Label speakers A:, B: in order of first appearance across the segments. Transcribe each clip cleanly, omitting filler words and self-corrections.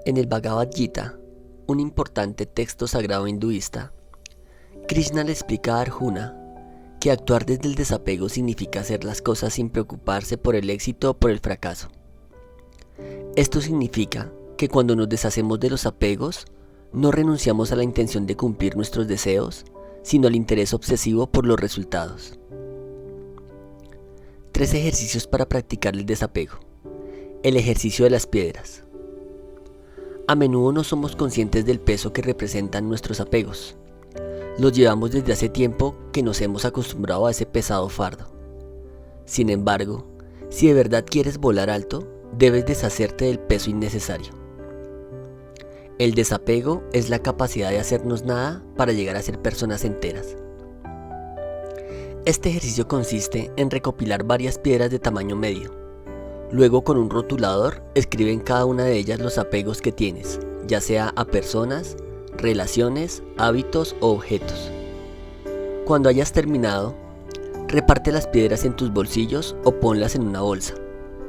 A: En el Bhagavad Gita, un importante texto sagrado hinduista, Krishna le explica a Arjuna que actuar desde el desapego significa hacer las cosas sin preocuparse por el éxito o por el fracaso. Esto significa que cuando nos deshacemos de los apegos, no renunciamos a la intención de cumplir nuestros deseos, sino al interés obsesivo por los resultados. 3 ejercicios para practicar el desapego. El ejercicio de las piedras. A menudo no somos conscientes del peso que representan nuestros apegos. Los llevamos desde hace tiempo que nos hemos acostumbrado a ese pesado fardo. Sin embargo, si de verdad quieres volar alto, debes deshacerte del peso innecesario. El desapego es la capacidad de hacernos nada para llegar a ser personas enteras. Este ejercicio consiste en recopilar varias piedras de tamaño medio. Luego, con un rotulador, escribe en cada una de ellas los apegos que tienes, ya sea a personas, relaciones, hábitos o objetos. Cuando hayas terminado, reparte las piedras en tus bolsillos o ponlas en una bolsa.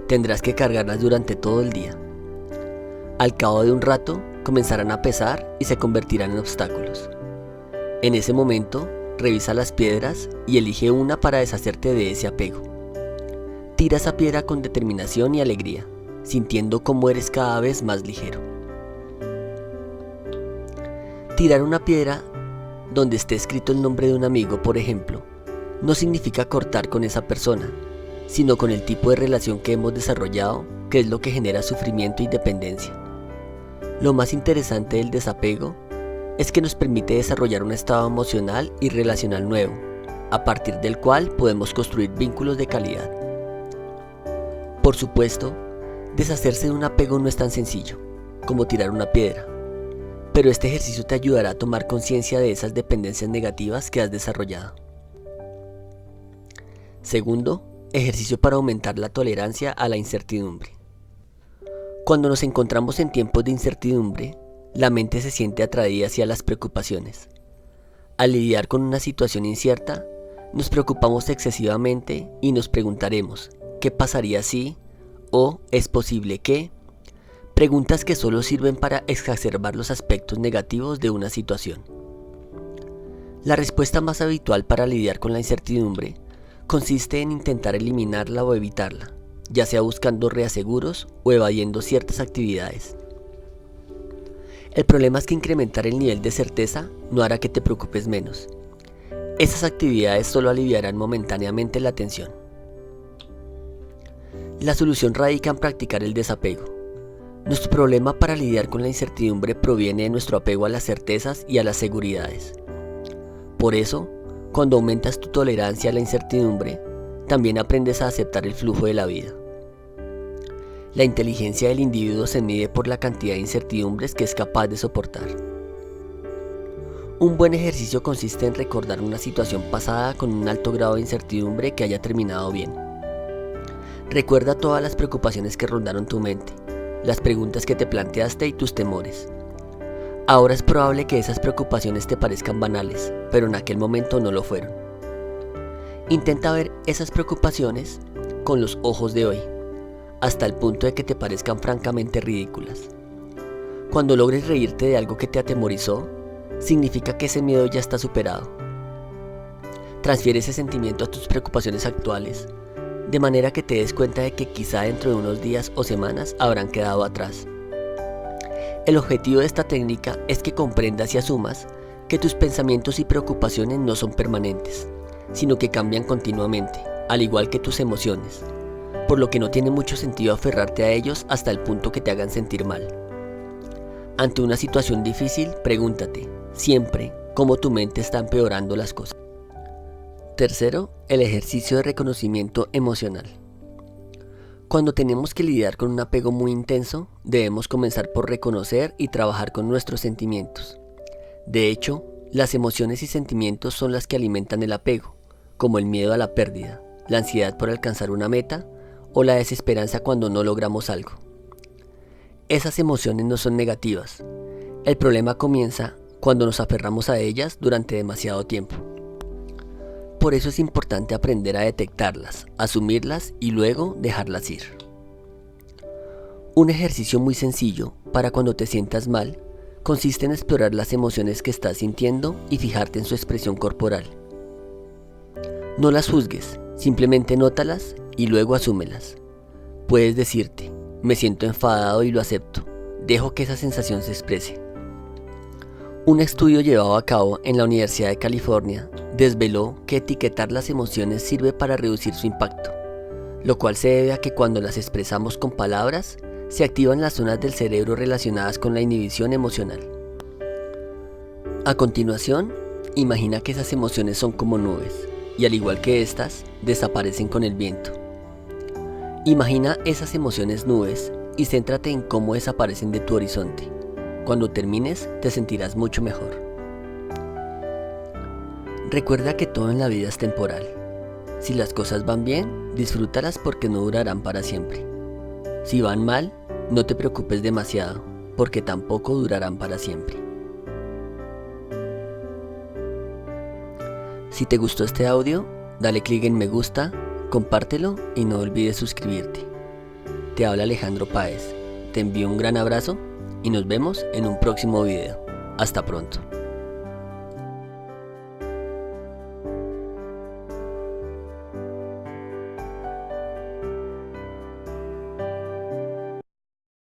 A: Tendrás que cargarlas durante todo el día. Al cabo de un rato, comenzarán a pesar y se convertirán en obstáculos. En ese momento, revisa las piedras y elige una para deshacerte de ese apego. Tira esa piedra con determinación y alegría, sintiendo cómo eres cada vez más ligero. Tirar una piedra donde esté escrito el nombre de un amigo, por ejemplo, no significa cortar con esa persona, sino con el tipo de relación que hemos desarrollado, que es lo que genera sufrimiento y dependencia. Lo más interesante del desapego es que nos permite desarrollar un estado emocional y relacional nuevo, a partir del cual podemos construir vínculos de calidad. Por supuesto, deshacerse de un apego no es tan sencillo como tirar una piedra, pero este ejercicio te ayudará a tomar conciencia de esas dependencias negativas que has desarrollado. Segundo, ejercicio para aumentar la tolerancia a la incertidumbre. Cuando nos encontramos en tiempos de incertidumbre, la mente se siente atraída hacia las preocupaciones. Al lidiar con una situación incierta, nos preocupamos excesivamente y nos preguntaremos, ¿qué pasaría si? ¿O es posible que? Preguntas que solo sirven para exacerbar los aspectos negativos de una situación. La respuesta más habitual para lidiar con la incertidumbre consiste en intentar eliminarla o evitarla, ya sea buscando reaseguros o evadiendo ciertas actividades. El problema es que incrementar el nivel de certeza no hará que te preocupes menos. Esas actividades solo aliviarán momentáneamente la tensión. La solución radica en practicar el desapego. Nuestro problema para lidiar con la incertidumbre proviene de nuestro apego a las certezas y a las seguridades. Por eso, cuando aumentas tu tolerancia a la incertidumbre, también aprendes a aceptar el flujo de la vida. La inteligencia del individuo se mide por la cantidad de incertidumbres que es capaz de soportar. Un buen ejercicio consiste en recordar una situación pasada con un alto grado de incertidumbre que haya terminado bien. Recuerda todas las preocupaciones que rondaron tu mente, las preguntas que te planteaste y tus temores. Ahora es probable que esas preocupaciones te parezcan banales, pero en aquel momento no lo fueron. Intenta ver esas preocupaciones con los ojos de hoy, hasta el punto de que te parezcan francamente ridículas. Cuando logres reírte de algo que te atemorizó, significa que ese miedo ya está superado. Transfiere ese sentimiento a tus preocupaciones actuales, de manera que te des cuenta de que quizá dentro de unos días o semanas habrán quedado atrás. El objetivo de esta técnica es que comprendas y asumas que tus pensamientos y preocupaciones no son permanentes, sino que cambian continuamente, al igual que tus emociones, por lo que no tiene mucho sentido aferrarte a ellos hasta el punto que te hagan sentir mal. Ante una situación difícil, pregúntate siempre cómo tu mente está empeorando las cosas. Tercero, el ejercicio de reconocimiento emocional. Cuando tenemos que lidiar con un apego muy intenso, debemos comenzar por reconocer y trabajar con nuestros sentimientos. De hecho, las emociones y sentimientos son las que alimentan el apego, como el miedo a la pérdida, la ansiedad por alcanzar una meta o la desesperanza cuando no logramos algo. Esas emociones no son negativas. El problema comienza cuando nos aferramos a ellas durante demasiado tiempo. Por eso es importante aprender a detectarlas, asumirlas y luego dejarlas ir. Un ejercicio muy sencillo para cuando te sientas mal consiste en explorar las emociones que estás sintiendo y fijarte en su expresión corporal. No las juzgues, simplemente nótalas y luego asúmelas. Puedes decirte, me siento enfadado y lo acepto, dejo que esa sensación se exprese. Un estudio llevado a cabo en la Universidad de California desveló que etiquetar las emociones sirve para reducir su impacto, lo cual se debe a que cuando las expresamos con palabras, se activan las zonas del cerebro relacionadas con la inhibición emocional. A continuación, imagina que esas emociones son como nubes, y al igual que estas, desaparecen con el viento. Imagina esas emociones nubes y céntrate en cómo desaparecen de tu horizonte. Cuando termines, te sentirás mucho mejor. Recuerda que todo en la vida es temporal. Si las cosas van bien, disfrútalas porque no durarán para siempre. Si van mal, no te preocupes demasiado, porque tampoco durarán para siempre. Si te gustó este audio, dale clic en me gusta, compártelo y no olvides suscribirte. Te habla Alejandro Páez. Te envío un gran abrazo y nos vemos en un próximo video. Hasta pronto.